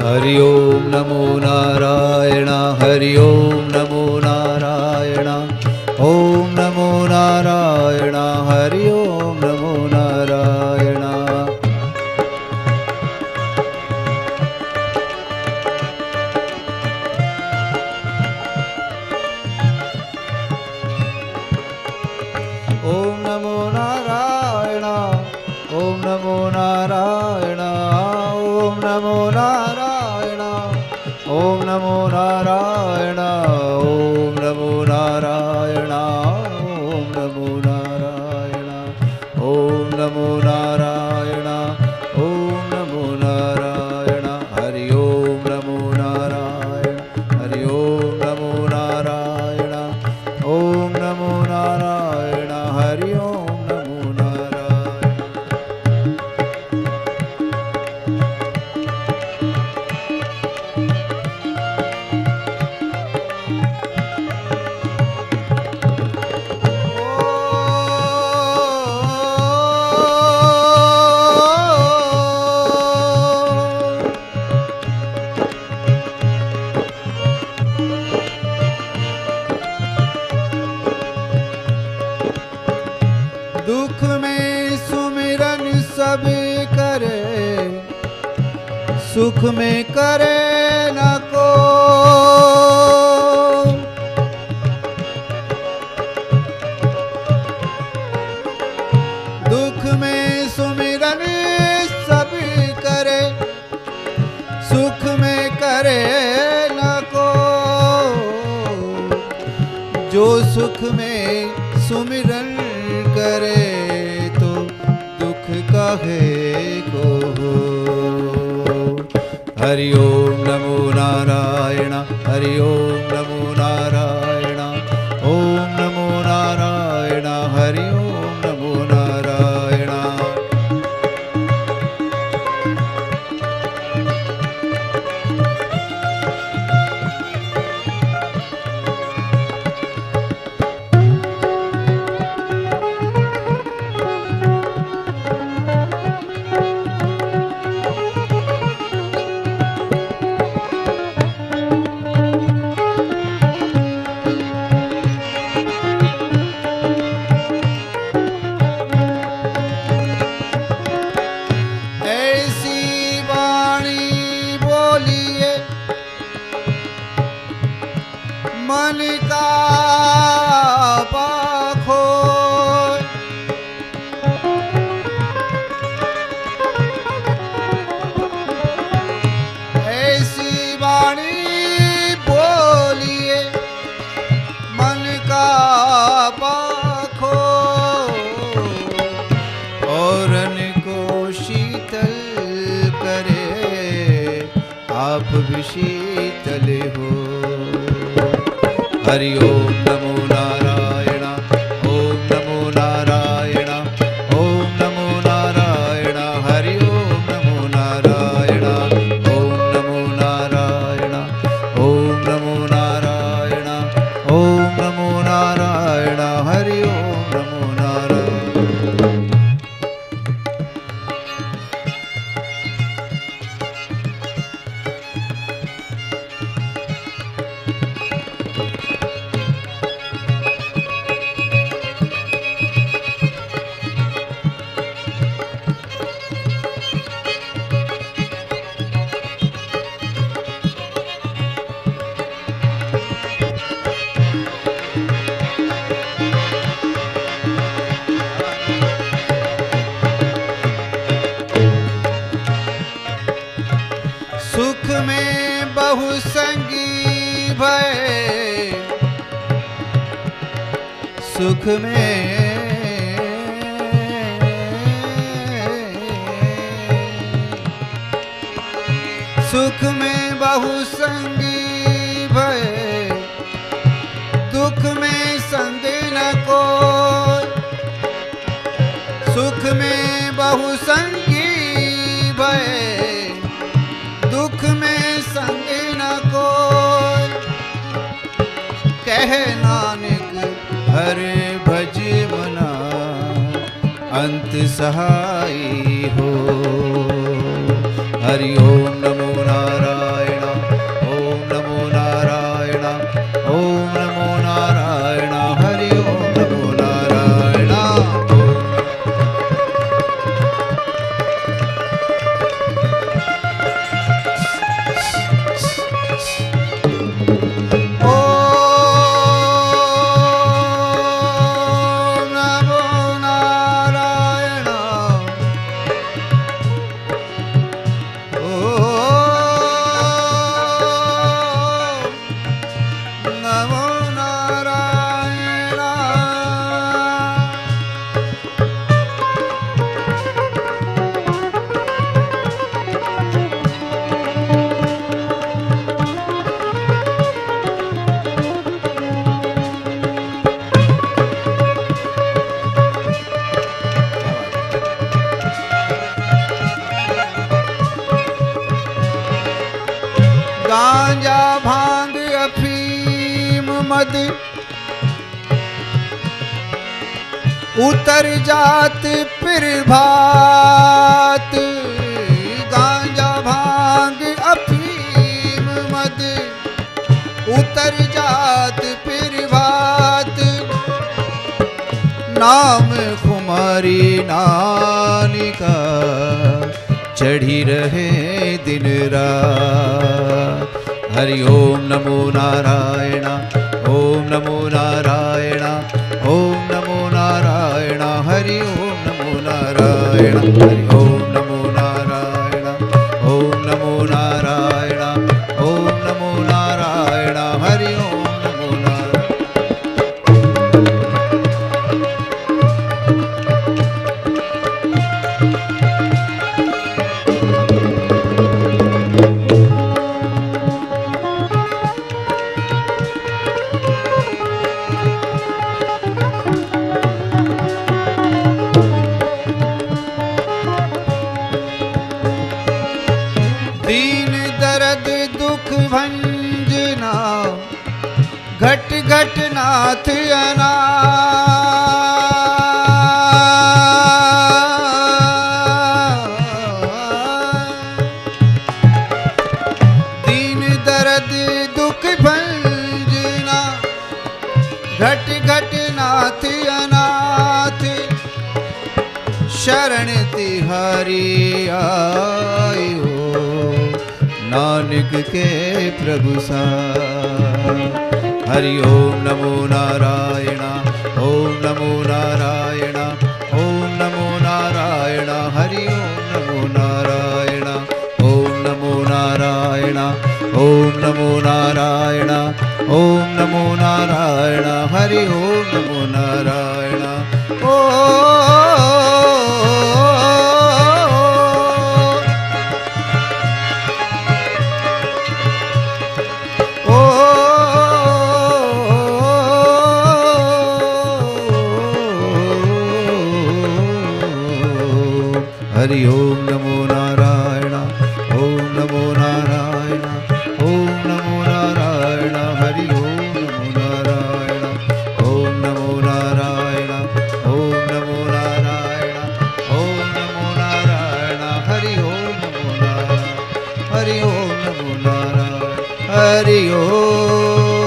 हरि ओम नमो नारायण हरि ओम नमो नारायण ओम नमो नारायण हरि ओम नमो नारायण। ओम नमो नारायण ओम नमो नारायण ओम नमो नारायण ओम नमो नारायण ओम नमो नारायण ओम नमो नारायण ओम नमो नारायण ओम नमो नारायण हरि ओम नमो नारायण हरि ओम नमो नारायण ओम नमो नारायण हरि ओम नमो नारायण। दुख में सुमिरन सब करे सुख में करे न को। दुख में सुमिरन सब करे सुख में करे न को। जो सुख में सुमिरन करे तो दुख काहे को हो। हरि ओम नमो नारायण हरि ओम नमो नारायण ओम नमो नारायण हरि ओम नमो नारायण। मन का पाखो ऐसी वाणी बोलिए मन का पाखो। औरन को शीतल करे आप भी शीतल हो। हरि ओम नमो नारायण ओम नमो नारायण ओम नमो नारायण हरि ओम नमो नारायण ओम नमो नारायण ओम नमो नारायण ओम नमो नारायण हरि ओम नमो नारायण। सुख में बहुसंगी भय सुख में सुख में बहुसंगी भय दुख में संग न कोई। सुख में बहुसंगी भय दुख में संग न कोई। कह नानक हर भज मना अंत सहाय हो। हरि ओम नमो नारायण। गांजा भांग अफीम मद उतर जात फिर भात। गांजा भांग अफीम मद उतर जात फिर भात। नाम खुमारी नानिका चढ़ी रहे दिन रात। हरि ओम नमो नारायण, ओम नमो नारायण, ओम नमो नारायण। हरि ओम नमो नारायण, हरि ओम नमो नारायण, ओम नमो नारायण, ओम नमो नारायण। हरि ओम नमो नारायण। दीन दर्द दुख भंजना घट घट नाथ अना। दीन दर्द दुख भंजना घट घट नाथ अनाथ। शरण तिहारी आयो नानक के प्रभु सा। हरि ओम नमो नारायण, ओम नमो नारायण, ओम नमो नारायण। हरि ओम नमो नारायण, ओम नमो नारायण, ओम नमो नारायण, ओम नमो नारायण। हरि ओम नमो नारायण। हरि ओम नमो नारायण, ओम नमो नारायण, ओम नमो नारायण। हरि ओम नमो नारायण, ओम नमो नारायण, ओम नमो नारायण, ओम नमो नारायण। हरि ओम नमो नारायण, हरि ओम नमो नारायण। हरि ओम।